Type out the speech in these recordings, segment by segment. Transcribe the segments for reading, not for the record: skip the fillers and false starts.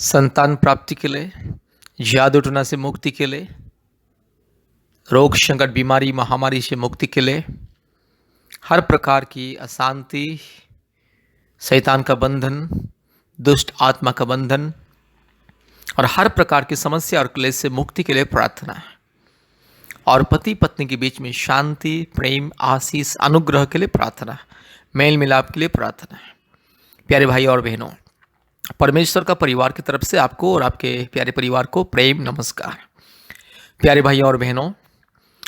संतान प्राप्ति के लिए, जादू टोना से मुक्ति के लिए, रोग संकट बीमारी महामारी से मुक्ति के लिए, हर प्रकार की अशांति, शैतान का बंधन, दुष्ट आत्मा का बंधन और हर प्रकार की समस्या और क्लेश से मुक्ति के लिए प्रार्थना है। और पति पत्नी के बीच में शांति, प्रेम, आशीष, अनुग्रह के लिए प्रार्थना है। मेल मिलाप के लिए प्रार्थना है। प्यारे भाई और बहनों, परमेश्वर का परिवार की तरफ से आपको और आपके प्यारे परिवार को प्रेम नमस्कार। प्यारे भाई और बहनों,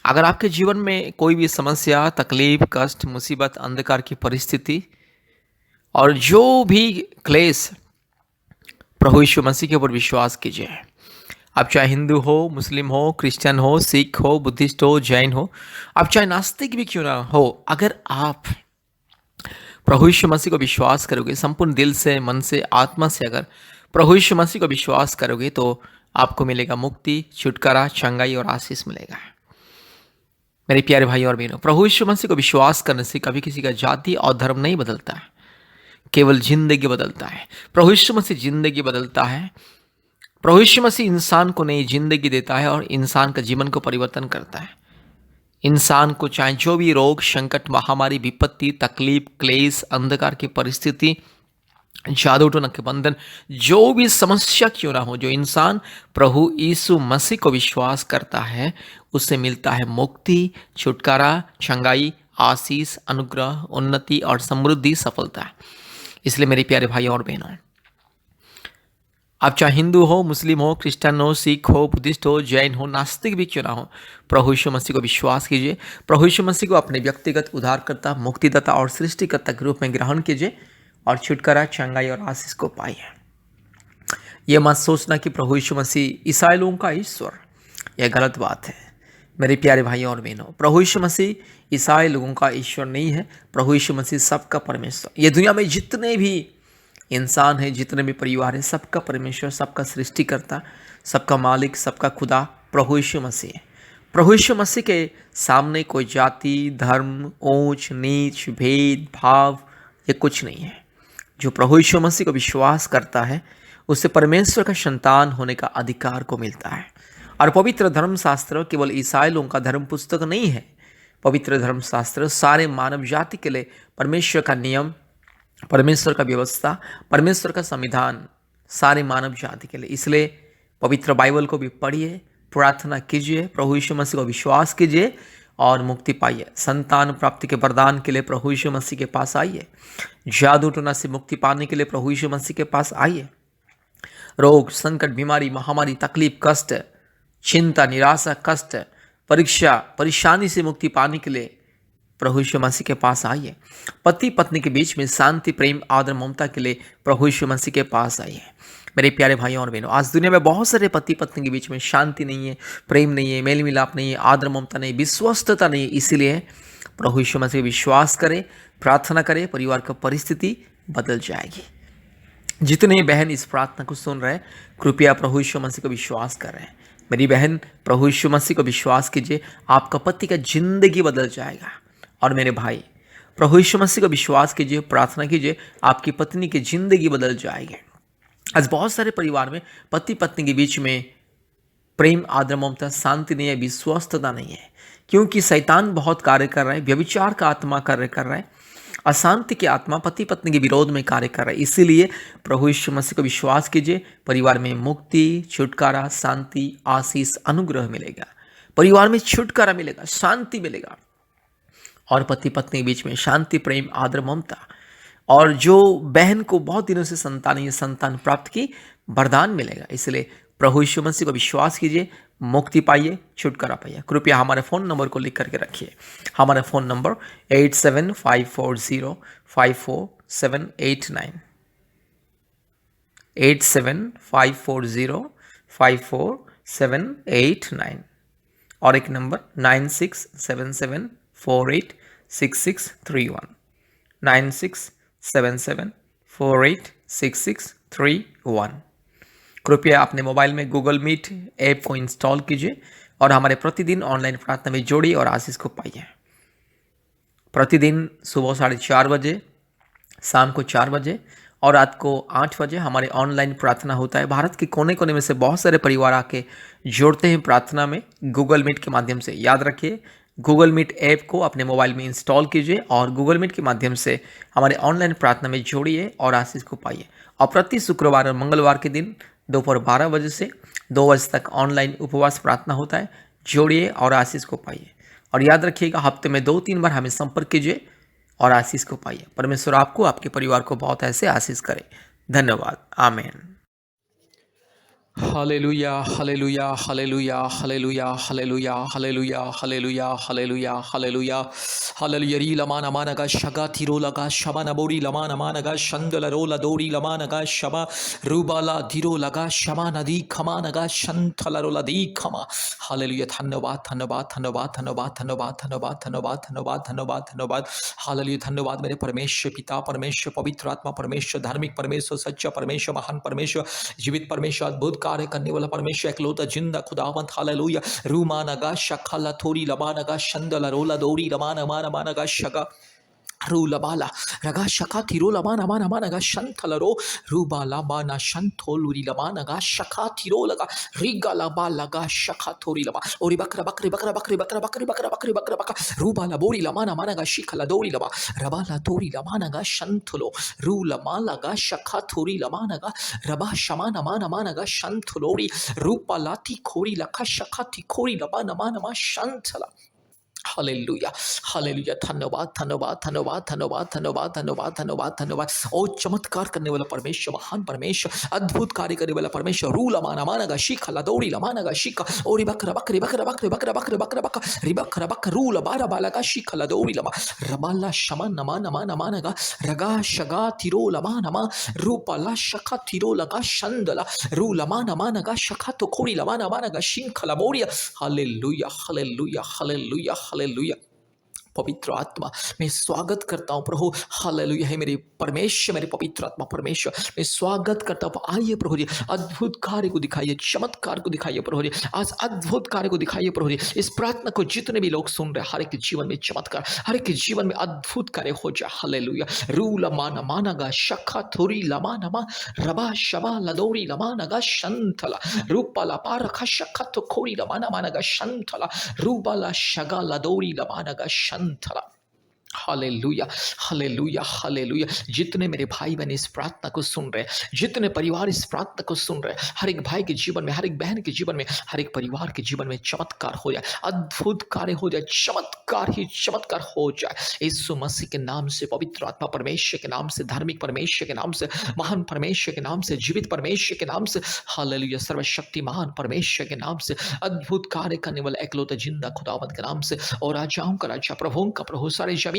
अगर आपके जीवन में कोई भी समस्या, तकलीफ, कष्ट, मुसीबत, अंधकार की परिस्थिति और जो भी क्लेश, प्रभु यीशु मसीह के ऊपर विश्वास कीजिए। आप चाहे हिंदू हो, मुस्लिम हो, क्रिश्चियन हो, सिख हो, बुद्धिस्ट हो, जैन हो, आप चाहे नास्तिक भी क्यों ना हो, अगर आप प्रभु यीशु मसीह को विश्वास करोगे, संपूर्ण दिल से, मन से, आत्मा से अगर प्रभु यीशु मसीह को विश्वास करोगे तो आपको मिलेगा मुक्ति, छुटकारा, चंगाई और आशीष मिलेगा। मेरे प्यारे भाई और बहनों, प्रभु यीशु मसीह को विश्वास करने से कभी किसी का जाति और धर्म नहीं बदलता है, केवल जिंदगी बदलता है। प्रभु यीशु मसीह जिंदगी बदलता है। प्रभु यीशु मसीह इंसान को नई जिंदगी देता है और इंसान का जीवन को परिवर्तन करता है। इंसान को चाहे जो भी रोग, संकट, महामारी, विपत्ति, तकलीफ, क्लेश, अंधकार की परिस्थिति, जादू टोना के बंधन, जो भी समस्या क्यों ना हो, जो इंसान प्रभु यीशु मसीह को विश्वास करता है उससे मिलता है मुक्ति, छुटकारा, चंगाई, आशीष, अनुग्रह, उन्नति और समृद्धि, सफलता। इसलिए मेरे प्यारे भाई और बहनों, आप चाहे हिंदू हो, मुस्लिम हो, क्रिश्चियन हो, सिख हो, बुद्धिस्ट हो, जैन हो, नास्तिक भी क्यों ना हो, प्रभु यीशु मसीह को विश्वास कीजिए। प्रभु यीशु मसीह को अपने व्यक्तिगत उद्धारकर्ता, मुक्तिदाता और सृष्टिकर्ता के रूप में ग्रहण कीजिए और छुटकारा, चंगाई और आशीष को पाइए। यह मत सोचना कि प्रभु यीशु मसीह ईसाई लोगों का ईश्वर, यह गलत बात है। मेरे प्यारे भाई और बहनों, प्रभु यीशु मसीह ईसाई लोगों का ईश्वर नहीं है। प्रभु यीशु मसीह सबका परमेश्वर। ये दुनिया में जितने भी इंसान है, जितने भी परिवार है, सबका परमेश्वर, सबका सृष्टिकर्ता, सबका मालिक, सबका खुदा प्रभु यीशु मसीह है। प्रभु यीशु मसीह के सामने कोई जाति, धर्म, ऊंच नीच, भेद भाव ये कुछ नहीं है। जो प्रभु यीशु मसीह को विश्वास करता है उससे परमेश्वर का संतान होने का अधिकार को मिलता है। और पवित्र धर्मशास्त्र केवल ईसाई लोगों का धर्म पुस्तक नहीं है। पवित्र धर्मशास्त्र सारे मानव जाति के लिए परमेश्वर का नियम, परमेश्वर का व्यवस्था, परमेश्वर का संविधान, सारे मानव जाति के लिए। इसलिए पवित्र बाइबल को भी पढ़िए, प्रार्थना कीजिए, प्रभु यीशु मसीह को विश्वास कीजिए और मुक्ति पाइए। संतान प्राप्ति के वरदान के लिए प्रभु यीशु मसीह के पास आइए। जादू टोना से मुक्ति पाने के लिए प्रभु यीशु मसीह के पास आइए। रोग, संकट, बीमारी, महामारी, तकलीफ, कष्ट, चिंता, निराशा, कष्ट, परीक्षा, परेशानी से मुक्ति पाने के लिए प्रभु यीशु मसीह के पास आइए। पति पत्नी के बीच में शांति, प्रेम, आदर, ममता के लिए प्रभु यीशु मसीह के पास आइए। मेरे प्यारे भाइयों और बहनों, आज दुनिया में बहुत सारे पति पत्नी के बीच में शांति नहीं है, प्रेम नहीं है, मेल मिलाप नहीं है, आदर, ममता नहीं, विश्वस्तता नहीं है। इसीलिए प्रभु यीशु मसीह विश्वास करें, प्रार्थना करें, परिवार का परिस्थिति बदल जाएगी। जितने बहन इस प्रार्थना को सुन रहे हैं, कृपया प्रभु यीशु मसीह को विश्वास कर रहे हैं। मेरी बहन, प्रभु यीशु मसीह को विश्वास कीजिए, आपका पति का जिंदगी बदल जाएगा। और मेरे भाई, प्रभु यीशु मसीह को विश्वास कीजिए, प्रार्थना कीजिए, आपकी पत्नी की जिंदगी बदल जाएगी। आज बहुत सारे परिवार में पति पत्नी के बीच में प्रेम, आदर, ममता, शांति नहीं है, विश्वस्तता नहीं है, क्योंकि शैतान बहुत कार्य कर रहा है। व्यभिचार का आत्मा कार्य कर रहा है, अशांति की आत्मा पति पत्नी के विरोध में कार्य कर रहा है। इसीलिए प्रभु यीशु मसीह को विश्वास कीजिए, परिवार में मुक्ति, छुटकारा, शांति, आशीष, अनुग्रह मिलेगा। परिवार में छुटकारा मिलेगा, शांति मिलेगा और पति पत्नी के बीच में शांति, प्रेम, आदर, ममता। और जो बहन को बहुत दिनों से संतान नहीं है, संतान प्राप्त की वरदान मिलेगा। इसलिए प्रभु यीशु मसीह को विश्वास कीजिए, मुक्ति पाइए, छुटकारा पाइए। कृपया हमारे फ़ोन नंबर को लिख करके रखिए। हमारा फ़ोन नंबर 8754054789, 8754054789 और एक नंबर 9677486631, 9677486631। कृपया अपने मोबाइल में गूगल मीट ऐप को इंस्टॉल कीजिए और हमारे प्रतिदिन ऑनलाइन प्रार्थना में जोड़िए और आशीष को पाइए। प्रतिदिन सुबह 4:30 बजे, शाम को 4 बजे और रात को 8 बजे हमारे ऑनलाइन प्रार्थना होता है। भारत के कोने कोने में से बहुत सारे परिवार आके जोड़ते हैं प्रार्थना में गूगल मीट के माध्यम से। याद रखिए, गूगल मीट ऐप को अपने मोबाइल में इंस्टॉल कीजिए और गूगल मीट के माध्यम से हमारे ऑनलाइन प्रार्थना में जोड़िए और आशीष को पाइए। और प्रति शुक्रवार और मंगलवार के दिन दोपहर 12 बजे से 2 बजे तक ऑनलाइन उपवास प्रार्थना होता है। जोड़िए और आशीष को पाइए। और याद रखिएगा, हफ्ते में 2-3 बार हमें संपर्क कीजिए और आशीष को पाइए। परमेश्वर आपको, आपके परिवार को बहुत ऐसे आशीष करे। धन्यवाद। आमीन। Hallelujah hallelujah hallelujah hallelujah hallelujah hallelujah hallelujah hallelujah hallelujah hallelujah री लमा नमा नगा शगा थिरो लगा शबा नबोरी लमा नमा नगा शंदल रो लदोरी लमा नगा शबा रूबाला धीरो लगा शमा नदी खमा नगा शंथल रो लदी खमा। हालेलुया। धन्यवाद धन्यवाद धन्यवाद धन्यवाद धन्यवाद धन्यवाद धन्यवाद धन्यवाद धन्यवाद धन्यवाद। हालेलुया। धन्यवाद मेरे परमेश्वर पिता, परमेश्वर पवित्र आत्मा, परमेश्वर धार्मिक परमेश्वर, सच्चा परमेश्वर, महान परमेश्वर, जीवित परमेश्वर, अद्भुत कार्य करने वाला परमेश्वर, एकलौता जिंदा खुदावंत। हालेलुया। रूमा नगा शखला थोरी लबा नगा शंदला रोला दौड़ी लमा नमा नमा नगा शगा रूलबाला रगा शका थिरो लमा नमा नमा नगा शंथल रो रूबाला बाना शंथोलुरी लमा नगा शका थिरो लगा रिगा लबा लगा शका थोरी लबा ओरी बकरा बकरी बकरा बकरी बकरा बकरी बकरा बकरी बकरा बकरा रूबाला बोरी लमा नमा नगा शिखला दौरी लबा रबाला तोरी लमा नगा शंथलो रूलमा लगा शका थोरी लमा नगा रबा शमा नमा नमा नगा शंथलोरी रूपाला थी खोरी लखा शका थी खोरी लबा नमा नमा शंथला। Hallelujah hallelujah. धन्यवाद धन्यवाद धन्यवाद धन्यवाद धन्यवाद धन्यवाद धन्यवाद धन्यवाद। ओ चमत्कार करने वाला परमेश्वर, महान परमेश्वर, अद्भुत कार्य करने वाला परमेश्वर, रू लमाना मानगा शिखा लदौड़ी लमानगा शिखा ओरी बकरा बकरी बकरा बकरी बकरा बकरी बकरा बक रिबकरा बक रू लबारा बालगा शिखा लदौड़ी लमा रबाला शमा नमा नमा नमानगा रगा शगा तिरो लमा नमा रूपाला शखा तिरो लगा शंदला रू लमा नमानगा शखा तो खोरी लमा नमानगा शिंखला मोरिया। Hallelujah hallelujah hallelujah hallelujah. पवित्र आत्मा मैं स्वागत करता हूँ प्रभु। हालेलुया है मेरे परमेश्वर, मेरे पवित्र आत्मा परमेश्वर, मैं स्वागत करता हूँ। आइए प्रभु जी, अद्भुत कार्य को दिखाइए, चमत्कार को दिखाइए प्रभु जी, आज अद्भुत कार्य को दिखाइए प्रभु जी। इस प्रार्थना को जितने भी लोग सुन रहे, हर एक के जीवन में चमत्कार, हर एक के जीवन में अद्भुत कार्य हो जाए। हालेलुया। रू लमाना मानगा शखा थोरी लमानमा रबा शबा लदोरी लमानगा शंथला रूपाला पारखा शखा तो खोरी लमाना मानगा शंथला रूबाला शगा लदोरी लमानगा शंथला। Hallelujah hallelujah hallelujah. जितने मेरे भाई बहन इस प्रार्थना को सुन रहे, जितने परिवार इस प्रार्थना को सुन रहे, हर एक भाई के जीवन में, हर एक बहन के जीवन में, हर एक परिवार के जीवन में चमत्कार हो जाए, अद्भुत कार्य हो जाए, चमत्कार ही चमत्कार हो जाए। यीशु मसीह के नाम से, पवित्र आत्मा परमेश्वर के नाम से, धार्मिक परमेश्वर के नाम से, महान परमेश्वर के नाम से, जीवित परमेश्वर के नाम से, हालेलुया, सर्वशक्ति महान परमेश्वर के नाम से, अद्भुत कार्य करने वाला एकलौता जिंदा खुदावंत के नाम से, और राजाओं का राजा, प्रभुओं का प्रभु, सारे जमीन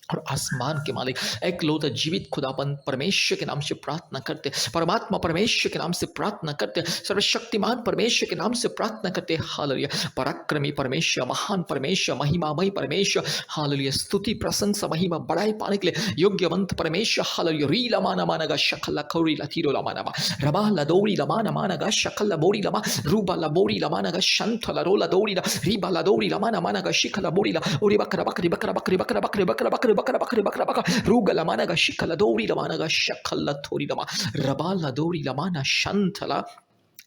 और आसमान के मालिक एकलौता जीवित खुदाबंद परमेश्वर के नाम से प्रार्थना करते, परमात्मा परमेश्वर के नाम से प्रार्थना करते, सर्वशक्तिमान परमेश्वर के नाम से प्रार्थना करते। हालेलुया। पराक्रमी परमेश्वर, महान परमेश्वर, महिमामय परमेश्वर, हालेलुया, स्तुति प्रशंसा महिमा बड़ाई पाने के लिए योग्यवंत परमेश्वर। हालेलुया। री लमाना मानगा शकल खौरी लतीरो लमाना रबा लदौरी लमाना मानगा शकल बोरी लमा रूबा लबोरी लमानगा शंथ लरोला दौरी रीबा लदौरी लमाना मानगा शिखला बोरी ला ओरी बकरा बकरी बकरा बकरी बकरा बकरी बकरा बकरी बकरा बकरी बकरा बकरा रूगा लमानगा शिखला दौरी लमानगा शकल थोरी लमा रबा लदौरी लमाना शंथला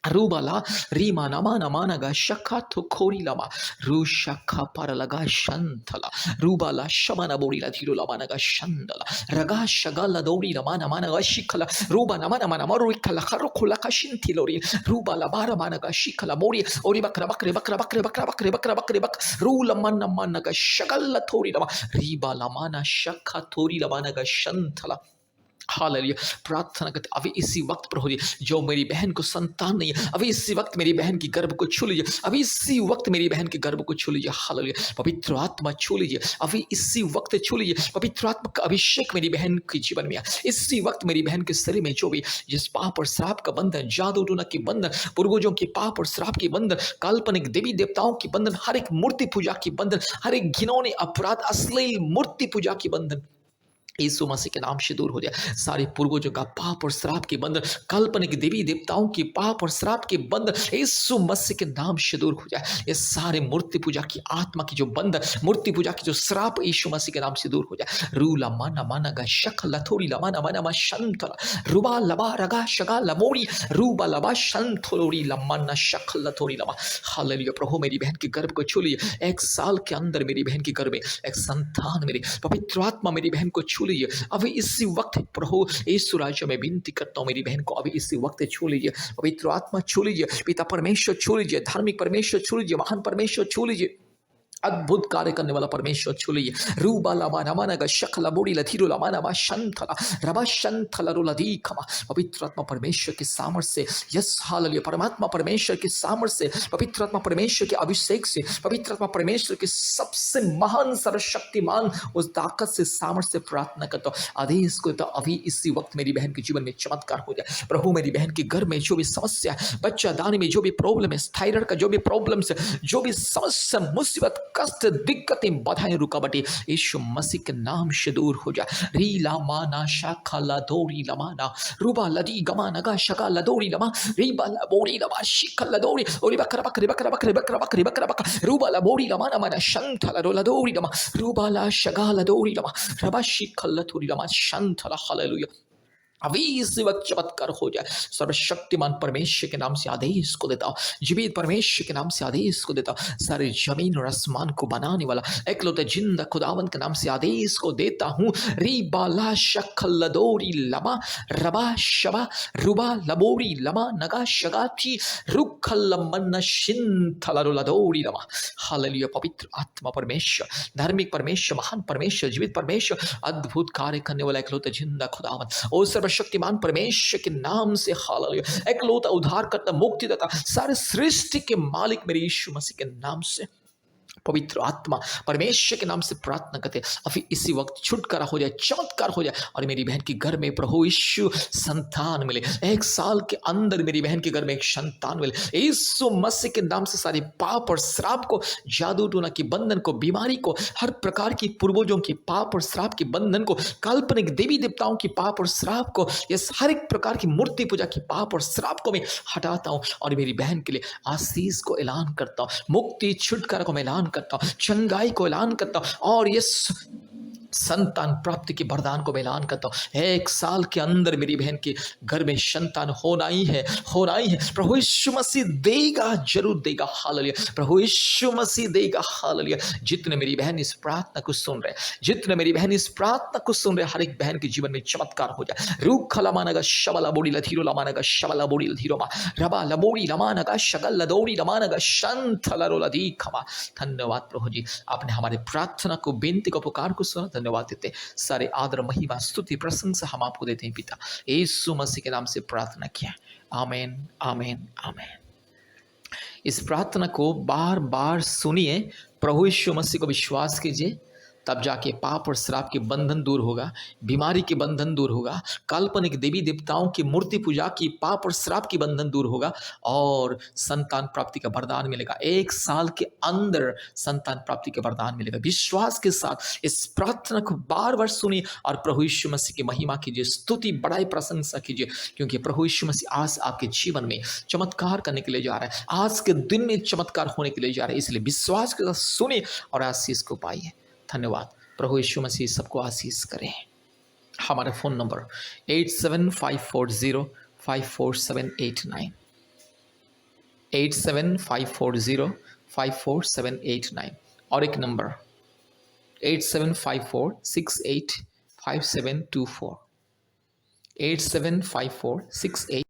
रूबाला रीमा नमा नमानगा शखा तो खोरी लमा रू शखा पर लगा शंथला रूबाला शमना बोरी ला धीरो लमानगा शंदला रगा शगला दौरी लमा नमानगा शिखला रूबा नमा नमा नमा रुखला खरो खुला का शिंथिलोरी रूबाला बारा मानगा शिखला मोरी ओरी बकरा बकरे बकरा बकरे बकरा बकरे बकरा बकरे बक रू लमन नमानगा शगला थोरी लमा रीबा लमाना शखा थोरी लमानगा शंथला। हालेलुया। प्रार्थना करते, अभी इसी वक्त प्रभु जी, जो मेरी बहन को संतान नहीं है, अभी इसी वक्त मेरी बहन की गर्भ को छू लीजिए, अभी इसी वक्त मेरी बहन के गर्भ को छू लीजिए। हालेलुया। पवित्र आत्मा छू लीजिए, अभी इसी वक्त छू लीजिए। पवित्र आत्मा का अभिषेक मेरी बहन के जीवन में, इसी वक्त मेरी बहन के शरीर में जो भी जिस पाप और श्राप का बंधन, जादू टोना के बंधन, पूर्वजों के पाप और श्राप के बंधन, काल्पनिक देवी देवताओं के बंधन, हर एक मूर्ति पूजा की बंधन, हर एक घिनौने अपराध, अश्लील मूर्ति पूजा की बंधन, यीशु मसीह के नाम से दूर हो जाए। सारे पूर्वजों का पाप और श्राप के बंधन, काल्पनिक देवी देवताओं की पाप और श्राप के बंधन यीशु मसीह के नाम से दूर हो जाए। ये सारे मूर्ति पूजा की आत्मा की जो बंधन, मूर्ति पूजा की जो श्राप यीशु मसीह के नाम से दूर हो जाए। रूला माना माना गा शक लथोरी लमाना माना मा शंतला रुबा लबा रगा शगा लमोरी रूबा लबा शंथोरी लमाना शक लथोरी लमा। हालेलुया। प्रभु मेरी बहन के गर्भ को छू लीजिए। 1 साल के अंदर मेरी बहन के गर्भ में एक संतान, मेरी पवित्र आत्मा मेरी बहन को छू लीजिए अभी इसी वक्त। प्रभु यीशु राजा में विनती करता हूँ, मेरी बहन को अभी इसी वक्त छू लीजिए। पवित्र आत्मा छू लीजिए, पिता परमेश्वर छू लीजिए, धार्मिक परमेश्वर छू लीजिए, महान परमेश्वर छू लीजिए, अद्भुत कार्य करने वाला परमेश्वर छू लीजिए। रूबा लामा नमाना गा शकला बोड़ी लधीरो लामाना मा शंथला रबा शंथला रोलधी खमा। पवित्र आत्मा परमेश्वर के सामर्थ्य से, यस हालेलुया, परमात्मा परमेश्वर के सामर्थ्य से, पवित्र आत्मा परमेश्वर के अभिषेक से, पवित्र आत्मा परमेश्वर के सबसे महान सर्वशक्तिमान उस ताकत से, सामर्थ्य से प्रार्थना करता हूँ। आदेश को तो अभी इसी वक्त मेरी बहन के जीवन में चमत्कार हो जाए। प्रभु मेरी बहन के घर में जो भी समस्या है, बच्चा दाने में जो भी प्रॉब्लम है, थायराइड का जो भी प्रॉब्लम है, जो भी समस्या, मुसीबत, कष्ट, दिक्कतें, बाधाएं, रुकावटें यीशु मसीह के नाम से दूर हो जाए। रीला माना शाखा लदोरी लमाना रूबा लदी गमा नगा शका लदोरी लमा रीबा लबोरी लमा शिखा लदोरी ओरी बकरा बकरी बकरा बकरी बकरा बकरी बकरा बकरा रूबा लबोरी लमाना माना शंथला लदोरी लमा रूबा ला शगा लदोरी लमा रबा शिखा लदोरी लमा शंथला। हालेलुया। अभी इस वक्त चमत्कार हो जाए। सर्वशक्तिमान परमेश्वर के नाम से आदेश को देता हूँ, जीवित परमेश्वर के नाम से आदेश को देता हूँ, सारे जमीन और आसमान को बनाने वाला एकलौते जिंदा खुदावन के नाम से आदेश को देता हूँ। रीबाला शखलदोरी लमा रबा शबा रुबा लबोरी लमा नगा शगाची रुखलमन शिंथलदोरी लमा। हालेलुया। पवित्र आत्मा परमेश्वर, धार्मिक परमेश्वर, महान परमेश्वर, जीवित परमेश्वर, अद्भुत कार्य करने वाला एकलौते जिंदा खुदावन, ओ सर्वशक्तिमान परमेश्वर के नाम से, हालेलुया, एकलौता उद्धारकर्ता, मुक्तिदाता, सारे सृष्टि के मालिक मेरे यीशु मसीह के नाम से, पवित्र आत्मा परमेश्वर के नाम से प्रार्थना करते अभी इसी वक्त छुटकारा हो जाए, चमत्कार हो जाए और मेरी बहन के घर में प्रभु यीशु संतान मिले। 1 साल के अंदर मेरी बहन के घर में एक संतान मिले। यीशु मसीह के नाम से सारे पाप और श्राप को, जादू टोना की बंधन को, बीमारी को, हर प्रकार की पूर्वजों की पाप और श्राप के बंधन को, काल्पनिक देवी देवताओं की पाप और श्राप को, यस हर एक प्रकार की मूर्ति पूजा की पाप और श्राप को मैं हटाता हूँ और मेरी बहन के लिए आशीष को ऐलान करता हूँ, मुक्ति छुटकारा को मैं ऐलान करता हूं, चंगाई को ऐलान करता हूं और ये संतान प्राप्ति के वरदान को मैं ऐलान करता हूं। 1 साल के अंदर मेरी बहन के घर में संतान होना ही है, होना ही है। प्रभु यीशु मसीह देगा, जरूर देगा। हालेलुया। प्रभु यीशु मसीह देगा। हालेलुया। जितने मेरी बहन इस प्रार्थना को सुन रहे, जितने मेरी बहन इस प्रार्थना को सुन रहे, हर एक बहन के जीवन में चमत्कार हो जाए। रूखा लमानगा शबला बोड़ी लधीरो लमानगा शबला बोड़ी लधीरो मा रबा लबोड़ी लमानगा शगल लदोड़ी लमानगा शंथला रोलधी खमा। धन्यवाद प्रभु जी, आपने हमारे प्रार्थना को, बेनती को, पुकार को सुना। धन्यवाद देते, सारे आदर, महिमा, स्तुति, प्रशंसा हम आपको देते हैं पिता, यीशु मसीह के नाम से प्रार्थना किया। आमीन, आमीन, आमीन। इस प्रार्थना को बार बार सुनिए, प्रभु यीशु मसीह को विश्वास कीजिए, तब जाके पाप और श्राप के बंधन दूर होगा, बीमारी के बंधन दूर होगा, काल्पनिक देवी देवताओं की मूर्ति पूजा की पाप और श्राप की बंधन दूर होगा और संतान प्राप्ति का वरदान मिलेगा। 1 साल के अंदर संतान प्राप्ति का वरदान मिलेगा। विश्वास के साथ इस प्रार्थना को बार बार सुनिए और प्रभु यीशु मसीह की महिमा कीजिए, स्तुति, बड़ाई, प्रशंसा कीजिए, क्योंकि प्रभु यीशु मसीह आज आपके जीवन में चमत्कार करने के लिए जा रहा है। आज के दिन में चमत्कार होने के लिए जा रहा है, इसलिए विश्वास के साथ सुनिए और आशीष को पाइए। धन्यवाद। प्रभु यीशु मसीह सबको आशीष करें। हमारा फ़ोन नंबर 8754054789 8754054789 और एक नंबर 8754685724 875468